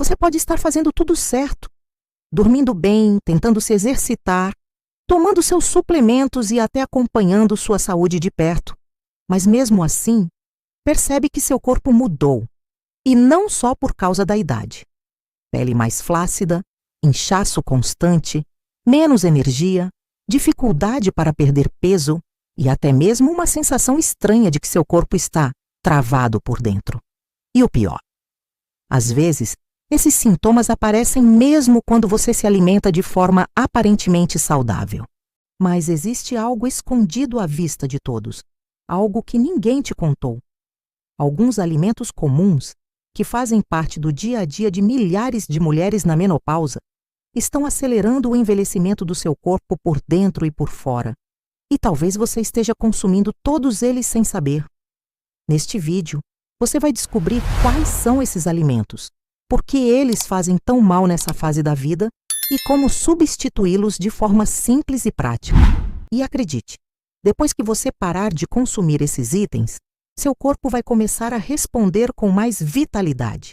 Você pode estar fazendo tudo certo, dormindo bem, tentando se exercitar, tomando seus suplementos e até acompanhando sua saúde de perto. Mas mesmo assim, percebe que seu corpo mudou, e não só por causa da idade. Pele mais flácida, inchaço constante, menos energia, dificuldade para perder peso e até mesmo uma sensação estranha de que seu corpo está travado por dentro. E o pior, às vezes, esses sintomas aparecem mesmo quando você se alimenta de forma aparentemente saudável. Mas existe algo escondido à vista de todos, algo que ninguém te contou. Alguns alimentos comuns, que fazem parte do dia a dia de milhares de mulheres na menopausa, estão acelerando o envelhecimento do seu corpo por dentro e por fora. E talvez você esteja consumindo todos eles sem saber. Neste vídeo, você vai descobrir quais são esses alimentos, por que eles fazem tão mal nessa fase da vida e como substituí-los de forma simples e prática. E acredite, depois que você parar de consumir esses itens, seu corpo vai começar a responder com mais vitalidade.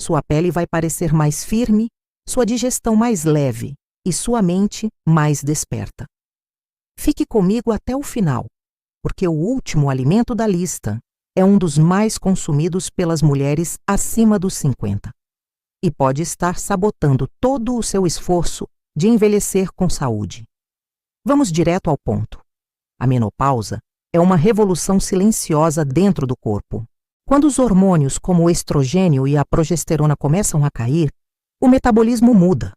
Sua pele vai parecer mais firme, sua digestão mais leve e sua mente mais desperta. Fique comigo até o final, porque o último alimento da lista é um dos mais consumidos pelas mulheres acima dos 50 e pode estar sabotando todo o seu esforço de envelhecer com saúde. Vamos direto ao ponto. A menopausa é uma revolução silenciosa dentro do corpo. Quando os hormônios como o estrogênio e a progesterona começam a cair, o metabolismo muda.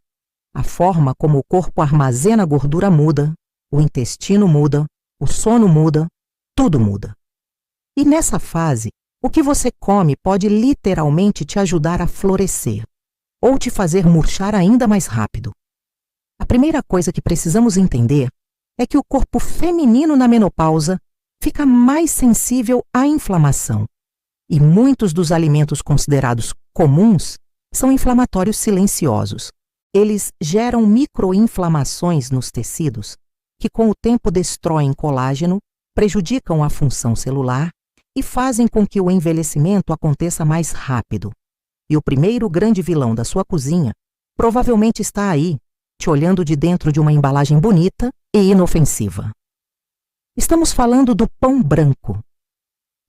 A forma como o corpo armazena gordura muda, o intestino muda, o sono muda, tudo muda. E nessa fase, o que você come pode literalmente te ajudar a florescer, ou te fazer murchar ainda mais rápido. A primeira coisa que precisamos entender é que o corpo feminino na menopausa fica mais sensível à inflamação. E muitos dos alimentos considerados comuns são inflamatórios silenciosos. Eles geram microinflamações nos tecidos que com o tempo destroem colágeno, prejudicam a função celular e fazem com que o envelhecimento aconteça mais rápido. E o primeiro grande vilão da sua cozinha provavelmente está aí, te olhando de dentro de uma embalagem bonita e inofensiva. Estamos falando do pão branco.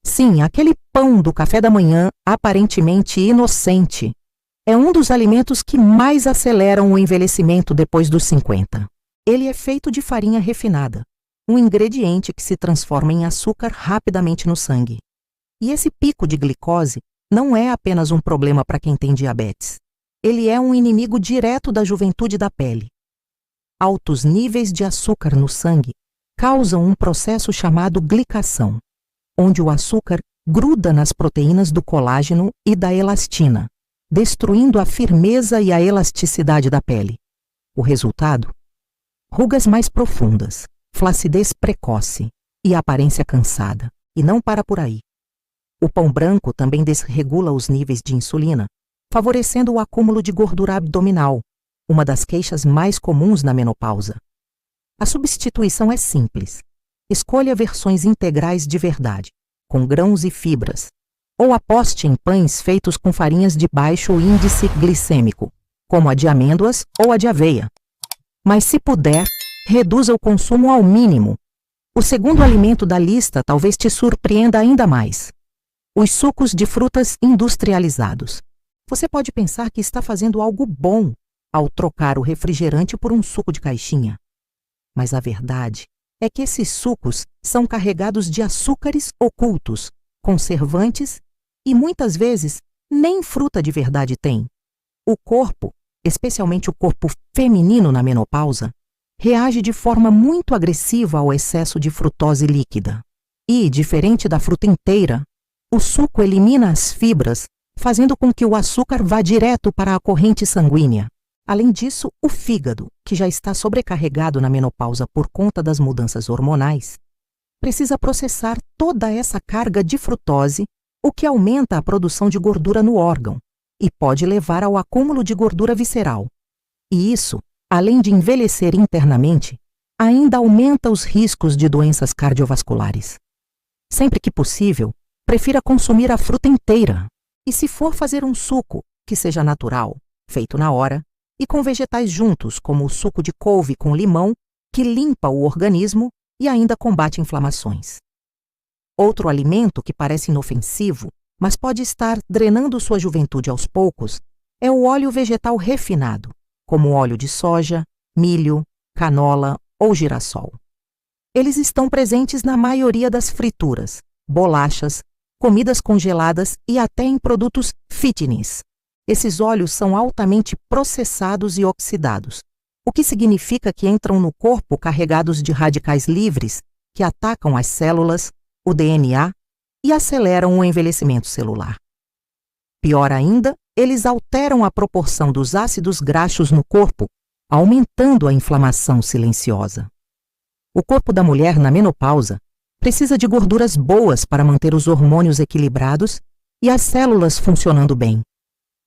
Sim, aquele pão do café da manhã aparentemente inocente é um dos alimentos que mais aceleram o envelhecimento depois dos 50. Ele é feito de farinha refinada, um ingrediente que se transforma em açúcar rapidamente no sangue. E esse pico de glicose não é apenas um problema para quem tem diabetes. Ele é um inimigo direto da juventude da pele. Altos níveis de açúcar no sangue causam um processo chamado glicação, onde o açúcar gruda nas proteínas do colágeno e da elastina, destruindo a firmeza e a elasticidade da pele. O resultado? Rugas mais profundas, flacidez precoce e aparência cansada. E não para por aí. O pão branco também desregula os níveis de insulina, favorecendo o acúmulo de gordura abdominal, uma das queixas mais comuns na menopausa. A substituição é simples. Escolha versões integrais de verdade, com grãos e fibras, ou aposte em pães feitos com farinhas de baixo índice glicêmico, como a de amêndoas ou a de aveia. Mas se puder, reduza o consumo ao mínimo. O segundo alimento da lista talvez te surpreenda ainda mais. Os sucos de frutas industrializados. Você pode pensar que está fazendo algo bom ao trocar o refrigerante por um suco de caixinha. Mas a verdade é que esses sucos são carregados de açúcares ocultos, conservantes e muitas vezes nem fruta de verdade tem. O corpo, especialmente o corpo feminino na menopausa, reage de forma muito agressiva ao excesso de frutose líquida. E, diferente da fruta inteira, o suco elimina as fibras, fazendo com que o açúcar vá direto para a corrente sanguínea. Além disso, o fígado, que já está sobrecarregado na menopausa por conta das mudanças hormonais, precisa processar toda essa carga de frutose, o que aumenta a produção de gordura no órgão e pode levar ao acúmulo de gordura visceral. E isso, além de envelhecer internamente, ainda aumenta os riscos de doenças cardiovasculares. Sempre que possível, prefira consumir a fruta inteira. E se for fazer um suco, que seja natural, feito na hora, e com vegetais juntos, como o suco de couve com limão, que limpa o organismo e ainda combate inflamações. Outro alimento que parece inofensivo, mas pode estar drenando sua juventude aos poucos, é o óleo vegetal refinado, como óleo de soja, milho, canola ou girassol. Eles estão presentes na maioria das frituras, bolachas, comidas congeladas e até em produtos fitness. Esses óleos são altamente processados e oxidados, o que significa que entram no corpo carregados de radicais livres que atacam as células, o DNA e aceleram o envelhecimento celular. Pior ainda, eles alteram a proporção dos ácidos graxos no corpo, aumentando a inflamação silenciosa. O corpo da mulher na menopausa precisa de gorduras boas para manter os hormônios equilibrados e as células funcionando bem.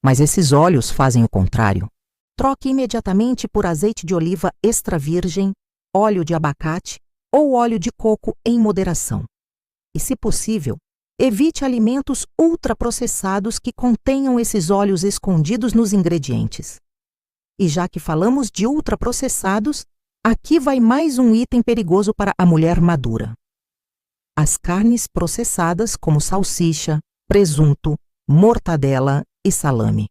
Mas esses óleos fazem o contrário. Troque imediatamente por azeite de oliva extra virgem, óleo de abacate ou óleo de coco em moderação. E, se possível, evite alimentos ultraprocessados que contenham esses óleos escondidos nos ingredientes. E já que falamos de ultraprocessados, aqui vai mais um item perigoso para a mulher madura. As carnes processadas como salsicha, presunto, mortadela e salame.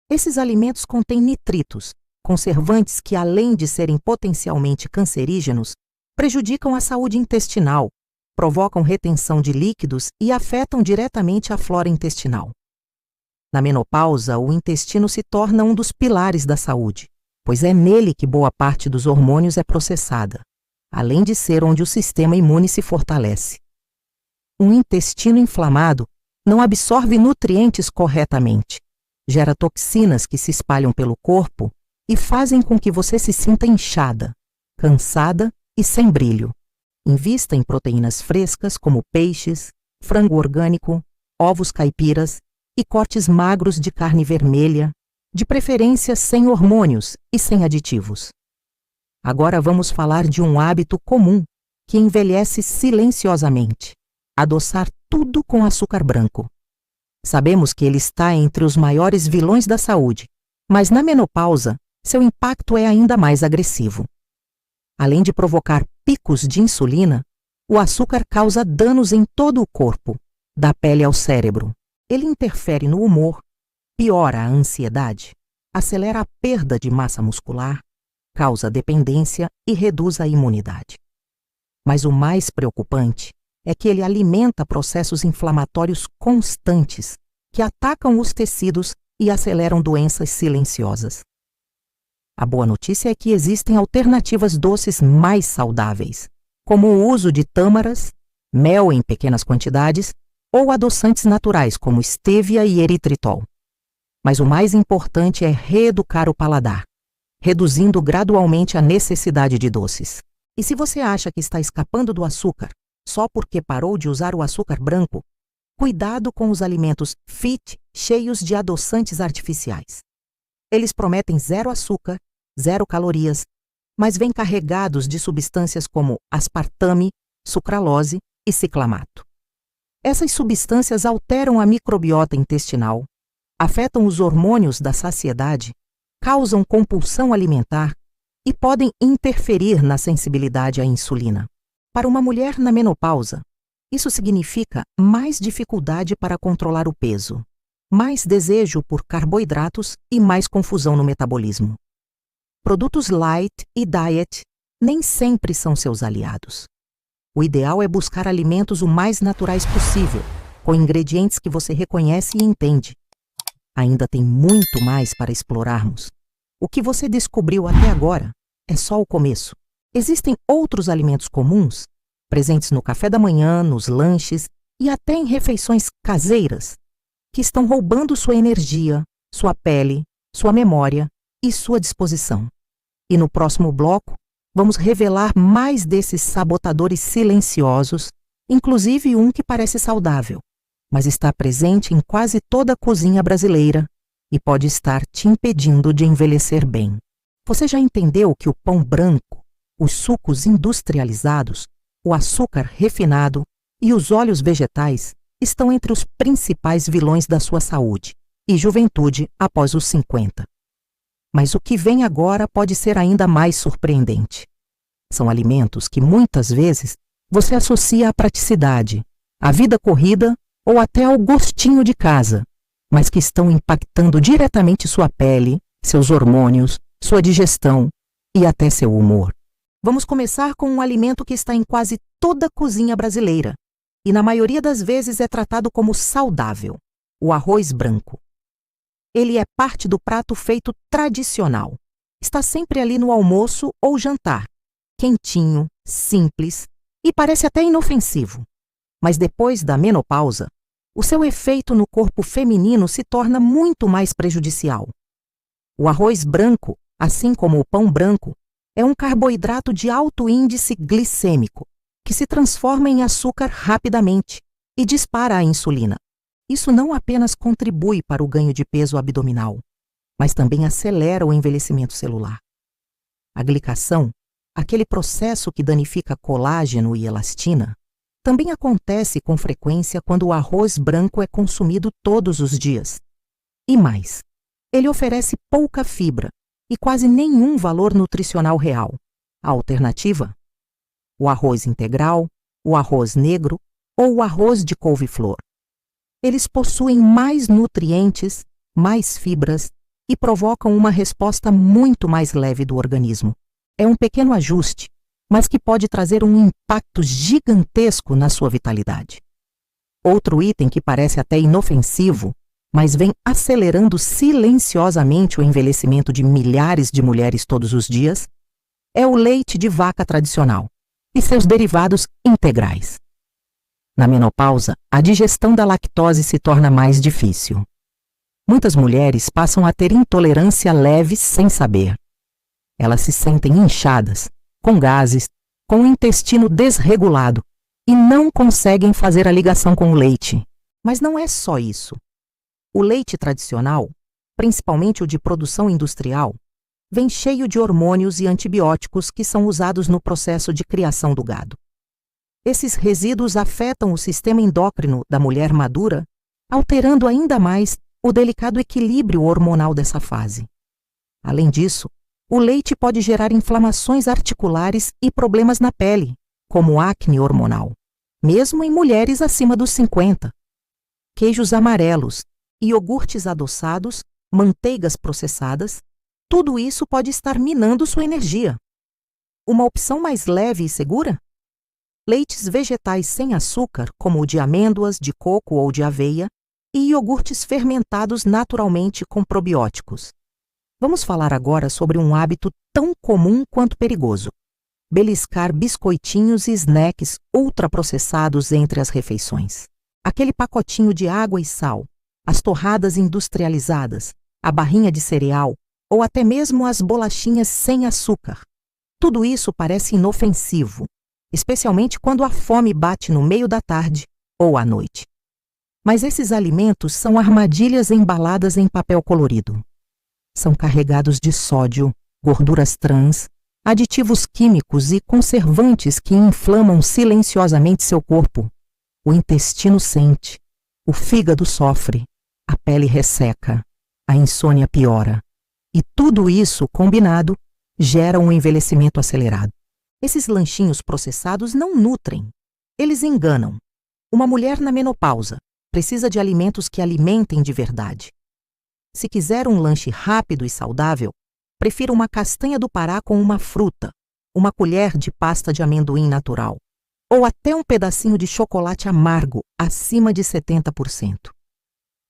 Esses alimentos contêm nitritos, conservantes que, além de serem potencialmente cancerígenos, prejudicam a saúde intestinal, provocam retenção de líquidos e afetam diretamente a flora intestinal. Na menopausa, o intestino se torna um dos pilares da saúde, pois é nele que boa parte dos hormônios é processada, além de ser onde o sistema imune se fortalece. Um intestino inflamado não absorve nutrientes corretamente, gera toxinas que se espalham pelo corpo e fazem com que você se sinta inchada, cansada e sem brilho. Invista em proteínas frescas como peixes, frango orgânico, ovos caipiras e cortes magros de carne vermelha, de preferência sem hormônios e sem aditivos. Agora vamos falar de um hábito comum que envelhece silenciosamente: adoçar tudo com açúcar branco. Sabemos que ele está entre os maiores vilões da saúde, mas na menopausa, seu impacto é ainda mais agressivo. Além de provocar picos de insulina, o açúcar causa danos em todo o corpo, da pele ao cérebro. Ele interfere no humor, piora a ansiedade, acelera a perda de massa muscular, causa dependência e reduz a imunidade. Mas o mais preocupante é que ele alimenta processos inflamatórios constantes que atacam os tecidos e aceleram doenças silenciosas. A boa notícia é que existem alternativas doces mais saudáveis, como o uso de tâmaras, mel em pequenas quantidades ou adoçantes naturais como estévia e eritritol. Mas o mais importante é reeducar o paladar, reduzindo gradualmente a necessidade de doces. E se você acha que está escapando do açúcar só porque parou de usar o açúcar branco, cuidado com os alimentos fit cheios de adoçantes artificiais. Eles prometem zero açúcar, zero calorias, mas vêm carregados de substâncias como aspartame, sucralose e ciclamato. Essas substâncias alteram a microbiota intestinal, afetam os hormônios da saciedade, causam compulsão alimentar e podem interferir na sensibilidade à insulina. Para uma mulher na menopausa, isso significa mais dificuldade para controlar o peso, mais desejo por carboidratos e mais confusão no metabolismo. Produtos light e diet nem sempre são seus aliados. O ideal é buscar alimentos o mais naturais possível, com ingredientes que você reconhece e entende. Ainda tem muito mais para explorarmos. O que você descobriu até agora é só o começo. Existem outros alimentos comuns, presentes no café da manhã, nos lanches e até em refeições caseiras, que estão roubando sua energia, sua pele, sua memória e sua disposição. E no próximo bloco, vamos revelar mais desses sabotadores silenciosos, inclusive um que parece saudável, mas está presente em quase toda a cozinha brasileira e pode estar te impedindo de envelhecer bem. Você já entendeu que o pão branco, os sucos industrializados, o açúcar refinado e os óleos vegetais estão entre os principais vilões da sua saúde e juventude após os 50. Mas o que vem agora pode ser ainda mais surpreendente. São alimentos que muitas vezes você associa à praticidade, à vida corrida ou até ao gostinho de casa, mas que estão impactando diretamente sua pele, seus hormônios, sua digestão e até seu humor. Vamos começar com um alimento que está em quase toda a cozinha brasileira e na maioria das vezes é tratado como saudável: o arroz branco. Ele é parte do prato feito tradicional. Está sempre ali no almoço ou jantar, quentinho, simples e parece até inofensivo. Mas depois da menopausa, o seu efeito no corpo feminino se torna muito mais prejudicial. O arroz branco, assim como o pão branco, é um carboidrato de alto índice glicêmico, que se transforma em açúcar rapidamente e dispara a insulina. Isso não apenas contribui para o ganho de peso abdominal, mas também acelera o envelhecimento celular. A glicação, aquele processo que danifica colágeno e elastina, também acontece com frequência quando o arroz branco é consumido todos os dias. E mais, ele oferece pouca fibra e quase nenhum valor nutricional real. A alternativa? O arroz integral, o arroz negro ou o arroz de couve-flor. Eles possuem mais nutrientes, mais fibras e provocam uma resposta muito mais leve do organismo. É um pequeno ajuste, mas que pode trazer um impacto gigantesco na sua vitalidade. Outro item que parece até inofensivo, mas vem acelerando silenciosamente o envelhecimento de milhares de mulheres todos os dias, é o leite de vaca tradicional e seus derivados integrais. Na menopausa, a digestão da lactose se torna mais difícil. Muitas mulheres passam a ter intolerância leve sem saber. Elas se sentem inchadas, com gases, com o intestino desregulado e não conseguem fazer a ligação com o leite. Mas não é só isso. O leite tradicional, principalmente o de produção industrial, vem cheio de hormônios e antibióticos que são usados no processo de criação do gado. Esses resíduos afetam o sistema endócrino da mulher madura, alterando ainda mais o delicado equilíbrio hormonal dessa fase. Além disso, o leite pode gerar inflamações articulares e problemas na pele, como acne hormonal, mesmo em mulheres acima dos 50. Queijos amarelos, iogurtes adoçados, manteigas processadas, tudo isso pode estar minando sua energia. Uma opção mais leve e segura? Leites vegetais sem açúcar, como o de amêndoas, de coco ou de aveia, e iogurtes fermentados naturalmente com probióticos. Vamos falar agora sobre um hábito tão comum quanto perigoso: beliscar biscoitinhos e snacks ultraprocessados entre as refeições. Aquele pacotinho de água e sal, as torradas industrializadas, a barrinha de cereal ou até mesmo as bolachinhas sem açúcar. Tudo isso parece inofensivo, especialmente quando a fome bate no meio da tarde ou à noite. Mas esses alimentos são armadilhas embaladas em papel colorido. São carregados de sódio, gorduras trans, aditivos químicos e conservantes que inflamam silenciosamente seu corpo. O intestino sente, o fígado sofre, a pele resseca, a insônia piora. E tudo isso, combinado, gera um envelhecimento acelerado. Esses lanchinhos processados não nutrem, eles enganam. Uma mulher na menopausa precisa de alimentos que alimentem de verdade. Se quiser um lanche rápido e saudável, prefira uma castanha do Pará com uma fruta, uma colher de pasta de amendoim natural, ou até um pedacinho de chocolate amargo acima de 70%.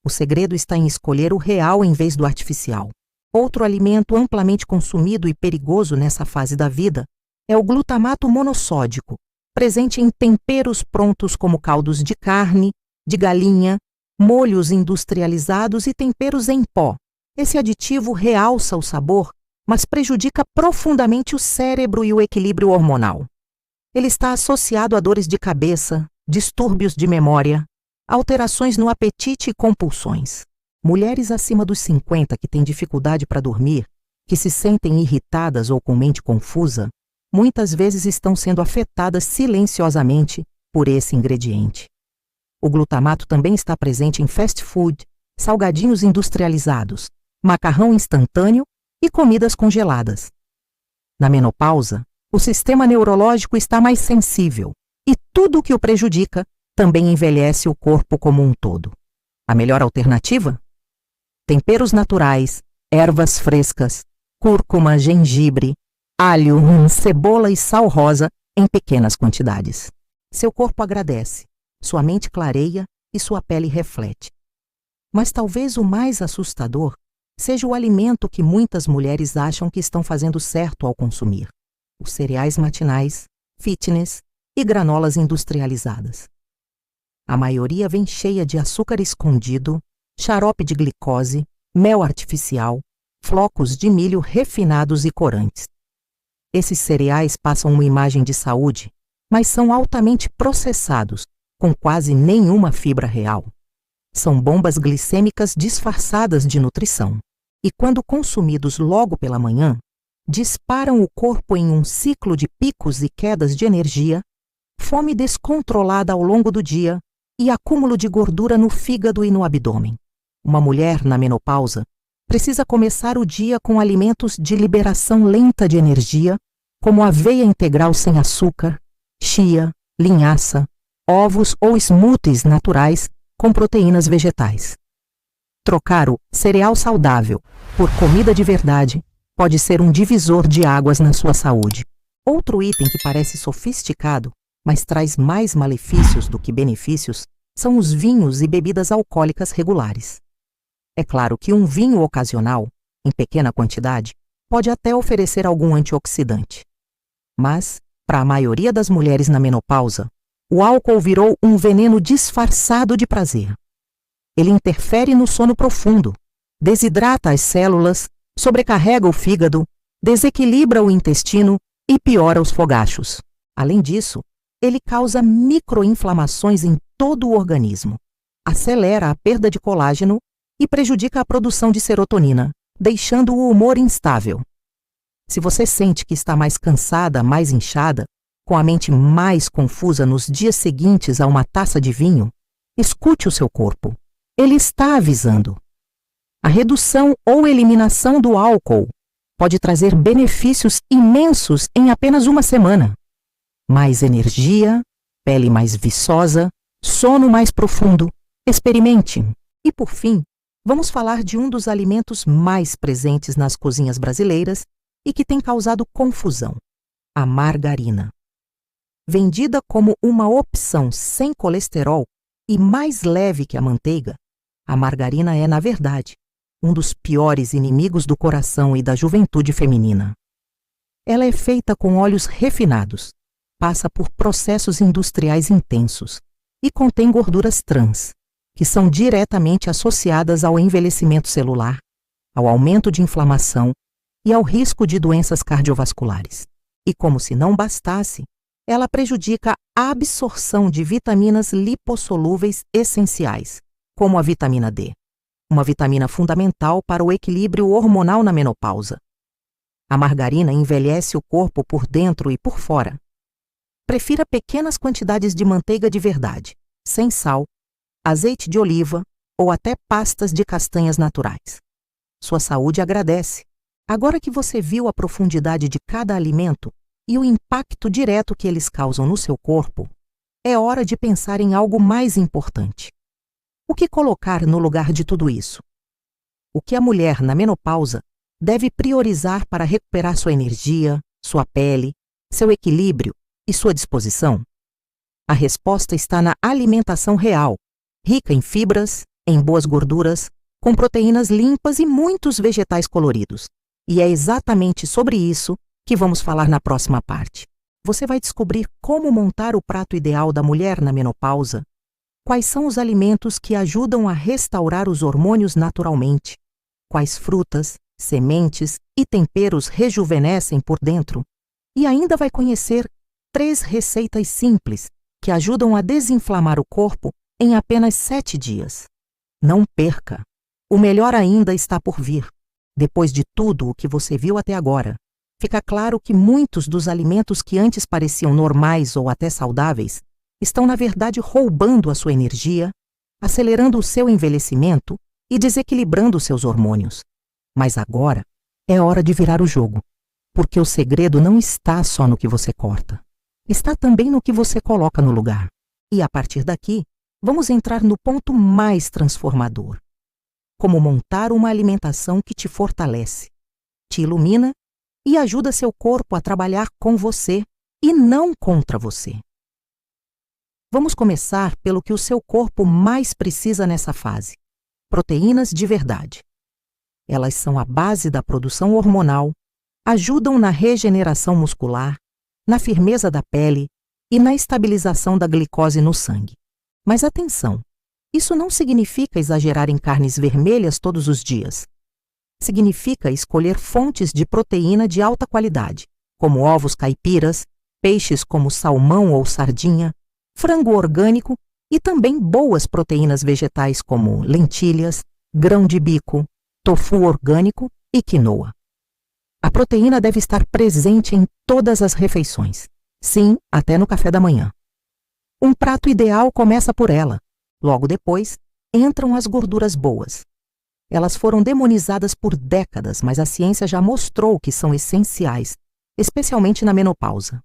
O segredo está em escolher o real em vez do artificial. Outro alimento amplamente consumido e perigoso nessa fase da vida é o glutamato monossódico, presente em temperos prontos como caldos de carne, de galinha, molhos industrializados e temperos em pó. Esse aditivo realça o sabor, mas prejudica profundamente o cérebro e o equilíbrio hormonal. Ele está associado a dores de cabeça, distúrbios de memória, alterações no apetite e compulsões. Mulheres acima dos 50 que têm dificuldade para dormir, que se sentem irritadas ou com mente confusa, muitas vezes estão sendo afetadas silenciosamente por esse ingrediente. O glutamato também está presente em fast food, salgadinhos industrializados, macarrão instantâneo e comidas congeladas. Na menopausa, o sistema neurológico está mais sensível e tudo o que o prejudica também envelhece o corpo como um todo. A melhor alternativa? Temperos naturais, ervas frescas, cúrcuma, gengibre, alho, cebola e sal rosa em pequenas quantidades. Seu corpo agradece, sua mente clareia e sua pele reflete. Mas talvez o mais assustador seja o alimento que muitas mulheres acham que estão fazendo certo ao consumir: os cereais matinais, fitness e granolas industrializadas. A maioria vem cheia de açúcar escondido, xarope de glicose, mel artificial, flocos de milho refinados e corantes. Esses cereais passam uma imagem de saúde, mas são altamente processados, com quase nenhuma fibra real. São bombas glicêmicas disfarçadas de nutrição. E quando consumidos logo pela manhã, disparam o corpo em um ciclo de picos e quedas de energia, fome descontrolada ao longo do dia e acúmulo de gordura no fígado e no abdômen. Uma mulher na menopausa precisa começar o dia com alimentos de liberação lenta de energia, como aveia integral sem açúcar, chia, linhaça, ovos ou smoothies naturais com proteínas vegetais. Trocar o cereal saudável por comida de verdade pode ser um divisor de águas na sua saúde. Outro item que parece sofisticado, mas traz mais malefícios do que benefícios, são os vinhos e bebidas alcoólicas regulares. É claro que um vinho ocasional, em pequena quantidade, pode até oferecer algum antioxidante. Mas, para a maioria das mulheres na menopausa, o álcool virou um veneno disfarçado de prazer. Ele interfere no sono profundo, desidrata as células, sobrecarrega o fígado, desequilibra o intestino e piora os fogachos. Além disso, ele causa microinflamações em todo o organismo, acelera a perda de colágeno e prejudica a produção de serotonina, deixando o humor instável. Se você sente que está mais cansada, mais inchada, com a mente mais confusa nos dias seguintes a uma taça de vinho, escute o seu corpo. Ele está avisando. A redução ou eliminação do álcool pode trazer benefícios imensos em apenas uma semana. Mais energia, pele mais viçosa, sono mais profundo. Experimente. E por fim, vamos falar de um dos alimentos mais presentes nas cozinhas brasileiras e que tem causado confusão: a margarina. Vendida como uma opção sem colesterol e mais leve que a manteiga, a margarina é, na verdade, um dos piores inimigos do coração e da juventude feminina. Ela é feita com óleos refinados, passa por processos industriais intensos e contém gorduras trans, que são diretamente associadas ao envelhecimento celular, ao aumento de inflamação e ao risco de doenças cardiovasculares. E como se não bastasse, ela prejudica a absorção de vitaminas lipossolúveis essenciais, como a vitamina D, uma vitamina fundamental para o equilíbrio hormonal na menopausa. A margarina envelhece o corpo por dentro e por fora. Prefira pequenas quantidades de manteiga de verdade, sem sal, azeite de oliva ou até pastas de castanhas naturais. Sua saúde agradece. Agora que você viu a profundidade de cada alimento e o impacto direto que eles causam no seu corpo, é hora de pensar em algo mais importante. O que colocar no lugar de tudo isso? O que a mulher na menopausa deve priorizar para recuperar sua energia, sua pele, seu equilíbrio e sua disposição? A resposta está na alimentação real, rica em fibras, em boas gorduras, com proteínas limpas e muitos vegetais coloridos. E é exatamente sobre isso que vamos falar na próxima parte. Você vai descobrir como montar o prato ideal da mulher na menopausa, quais são os alimentos que ajudam a restaurar os hormônios naturalmente, quais frutas, sementes e temperos rejuvenescem por dentro, e ainda vai conhecer 3 receitas simples que ajudam a desinflamar o corpo em apenas 7 dias. Não perca! O melhor ainda está por vir. Depois de tudo o que você viu até agora, fica claro que muitos dos alimentos que antes pareciam normais ou até saudáveis estão, na verdade, roubando a sua energia, acelerando o seu envelhecimento e desequilibrando seus hormônios. Mas agora é hora de virar o jogo, porque o segredo não está só no que você corta. Está também no que você coloca no lugar. E a partir daqui, vamos entrar no ponto mais transformador. Como montar uma alimentação que te fortalece, te ilumina e ajuda seu corpo a trabalhar com você e não contra você. Vamos começar pelo que o seu corpo mais precisa nessa fase: proteínas de verdade. Elas são a base da produção hormonal, ajudam na regeneração muscular, na firmeza da pele e na estabilização da glicose no sangue. Mas atenção, isso não significa exagerar em carnes vermelhas todos os dias. Significa escolher fontes de proteína de alta qualidade, como ovos caipiras, peixes como salmão ou sardinha, frango orgânico e também boas proteínas vegetais como lentilhas, grão de bico, tofu orgânico e quinoa. A proteína deve estar presente em todas as refeições. Sim, até no café da manhã. Um prato ideal começa por ela. Logo depois, entram as gorduras boas. Elas foram demonizadas por décadas, mas a ciência já mostrou que são essenciais, especialmente na menopausa.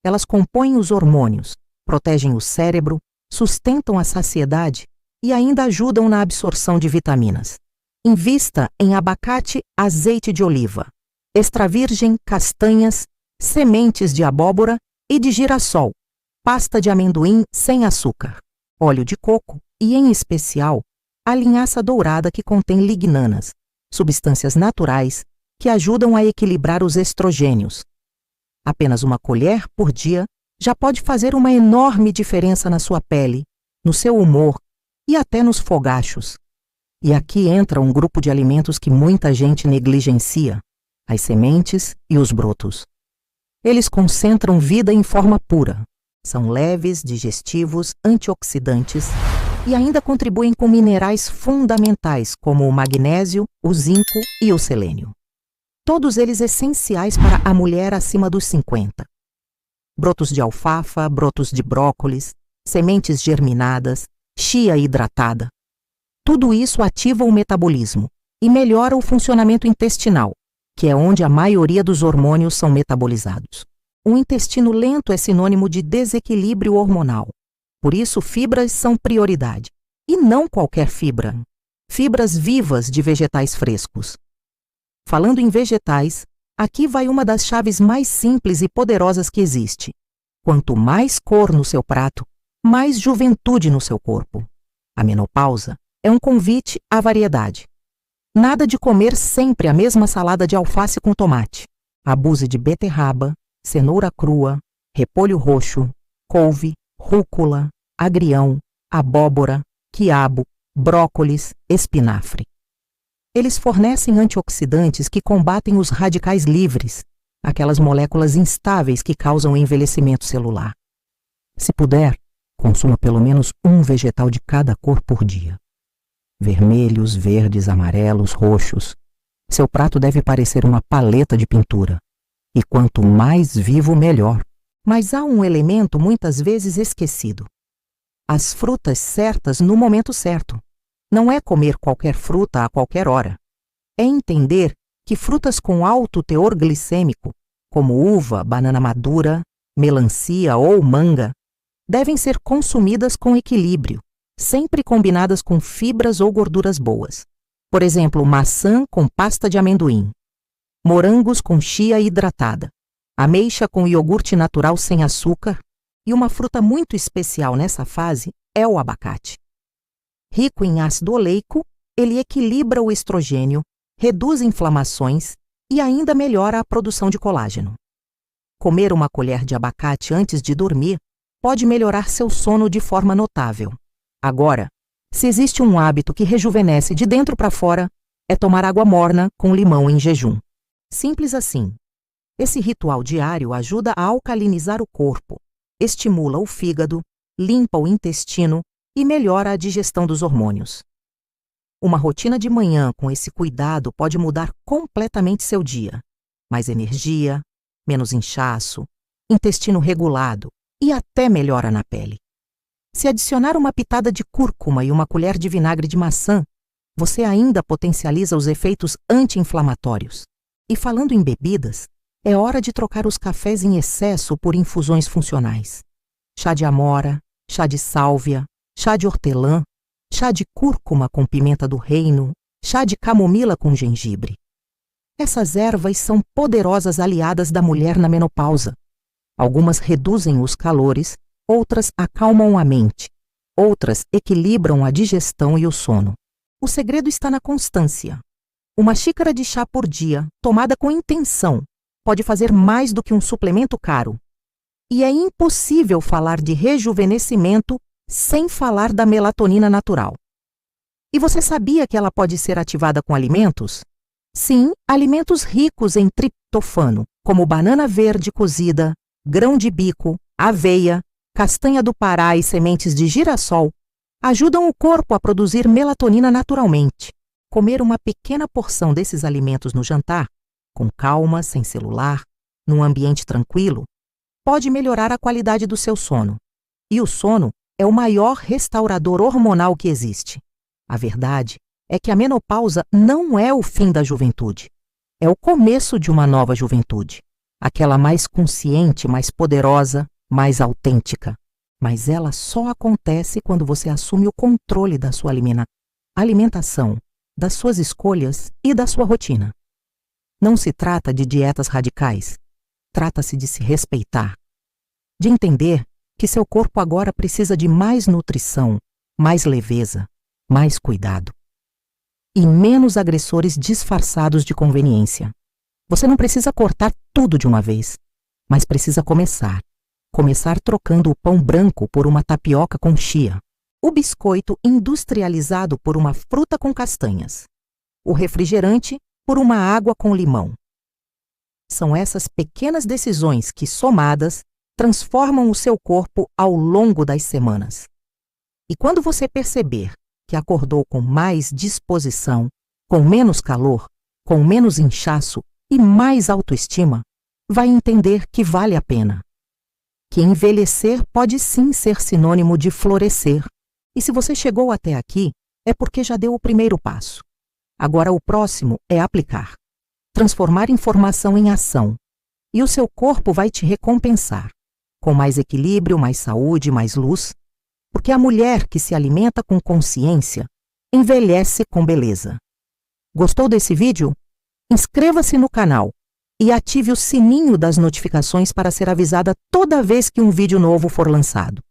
Elas compõem os hormônios, protegem o cérebro, sustentam a saciedade e ainda ajudam na absorção de vitaminas. Invista em abacate, azeite de oliva, extra virgem, castanhas, sementes de abóbora e de girassol, pasta de amendoim sem açúcar, óleo de coco e, em especial, a linhaça dourada que contém lignanas, substâncias naturais que ajudam a equilibrar os estrogênios. Apenas uma colher por dia já pode fazer uma enorme diferença na sua pele, no seu humor e até nos fogachos. E aqui entra um grupo de alimentos que muita gente negligencia: as sementes e os brotos. Eles concentram vida em forma pura. São leves, digestivos, antioxidantes e ainda contribuem com minerais fundamentais como o magnésio, o zinco e o selênio. Todos eles essenciais para a mulher acima dos 50. Brotos de alfafa, brotos de brócolis, sementes germinadas, chia hidratada. Tudo isso ativa o metabolismo e melhora o funcionamento intestinal, que é onde a maioria dos hormônios são metabolizados. Um intestino lento é sinônimo de desequilíbrio hormonal. Por isso, fibras são prioridade. E não qualquer fibra. Fibras vivas de vegetais frescos. Falando em vegetais, aqui vai uma das chaves mais simples e poderosas que existe. Quanto mais cor no seu prato, mais juventude no seu corpo. A menopausa é um convite à variedade. Nada de comer sempre a mesma salada de alface com tomate. Abuse de beterraba, cenoura crua, repolho roxo, couve, rúcula, agrião, abóbora, quiabo, brócolis, espinafre. Eles fornecem antioxidantes que combatem os radicais livres, aquelas moléculas instáveis que causam envelhecimento celular. Se puder, consuma pelo menos um vegetal de cada cor por dia. Vermelhos, verdes, amarelos, roxos. Seu prato deve parecer uma paleta de pintura. E quanto mais vivo, melhor. Mas há um elemento muitas vezes esquecido: as frutas certas no momento certo. Não é comer qualquer fruta a qualquer hora. É entender que frutas com alto teor glicêmico, como uva, banana madura, melancia ou manga, devem ser consumidas com equilíbrio, sempre combinadas com fibras ou gorduras boas. Por exemplo, maçã com pasta de amendoim, morangos com chia hidratada, ameixa com iogurte natural sem açúcar, e uma fruta muito especial nessa fase é o abacate. Rico em ácido oleico, ele equilibra o estrogênio, reduz inflamações e ainda melhora a produção de colágeno. Comer uma colher de abacate antes de dormir pode melhorar seu sono de forma notável. Agora, se existe um hábito que rejuvenesce de dentro para fora, é tomar água morna com limão em jejum. Simples assim. Esse ritual diário ajuda a alcalinizar o corpo, estimula o fígado, limpa o intestino e melhora a digestão dos hormônios. Uma rotina de manhã com esse cuidado pode mudar completamente seu dia. Mais energia, menos inchaço, intestino regulado e até melhora na pele. Se adicionar uma pitada de cúrcuma e uma colher de vinagre de maçã, você ainda potencializa os efeitos anti-inflamatórios. E falando em bebidas, é hora de trocar os cafés em excesso por infusões funcionais. Chá de amora, chá de sálvia, chá de hortelã, chá de cúrcuma com pimenta do reino, chá de camomila com gengibre. Essas ervas são poderosas aliadas da mulher na menopausa. Algumas reduzem os calores, outras acalmam a mente, outras equilibram a digestão e o sono. O segredo está na constância. Uma xícara de chá por dia, tomada com intenção, pode fazer mais do que um suplemento caro. E é impossível falar de rejuvenescimento sem falar da melatonina natural. E você sabia que ela pode ser ativada com alimentos? Sim, alimentos ricos em triptofano, como banana verde cozida, grão de bico, aveia, castanha do Pará e sementes de girassol, ajudam o corpo a produzir melatonina naturalmente. Comer uma pequena porção desses alimentos no jantar, com calma, sem celular, num ambiente tranquilo, pode melhorar a qualidade do seu sono. E o sono é o maior restaurador hormonal que existe. A verdade é que a menopausa não é o fim da juventude. É o começo de uma nova juventude. Aquela mais consciente, mais poderosa, mais autêntica. Mas ela só acontece quando você assume o controle da sua alimentação, das suas escolhas e da sua rotina. Não se trata de dietas radicais. Trata-se de se respeitar. De entender que seu corpo agora precisa de mais nutrição, mais leveza, mais cuidado. E menos agressores disfarçados de conveniência. Você não precisa cortar tudo de uma vez, mas precisa começar. Começar trocando o pão branco por uma tapioca com chia, o biscoito industrializado por uma fruta com castanhas, o refrigerante por uma água com limão. São essas pequenas decisões que, somadas, transformam o seu corpo ao longo das semanas. E quando você perceber que acordou com mais disposição, com menos calor, com menos inchaço e mais autoestima, vai entender que vale a pena. Que envelhecer pode sim ser sinônimo de florescer. E se você chegou até aqui, é porque já deu o primeiro passo. Agora o próximo é aplicar. Transformar informação em ação. E o seu corpo vai te recompensar. Com mais equilíbrio, mais saúde, mais luz. Porque a mulher que se alimenta com consciência envelhece com beleza. Gostou desse vídeo? Inscreva-se no canal e ative o sininho das notificações para ser avisada toda vez que um vídeo novo for lançado.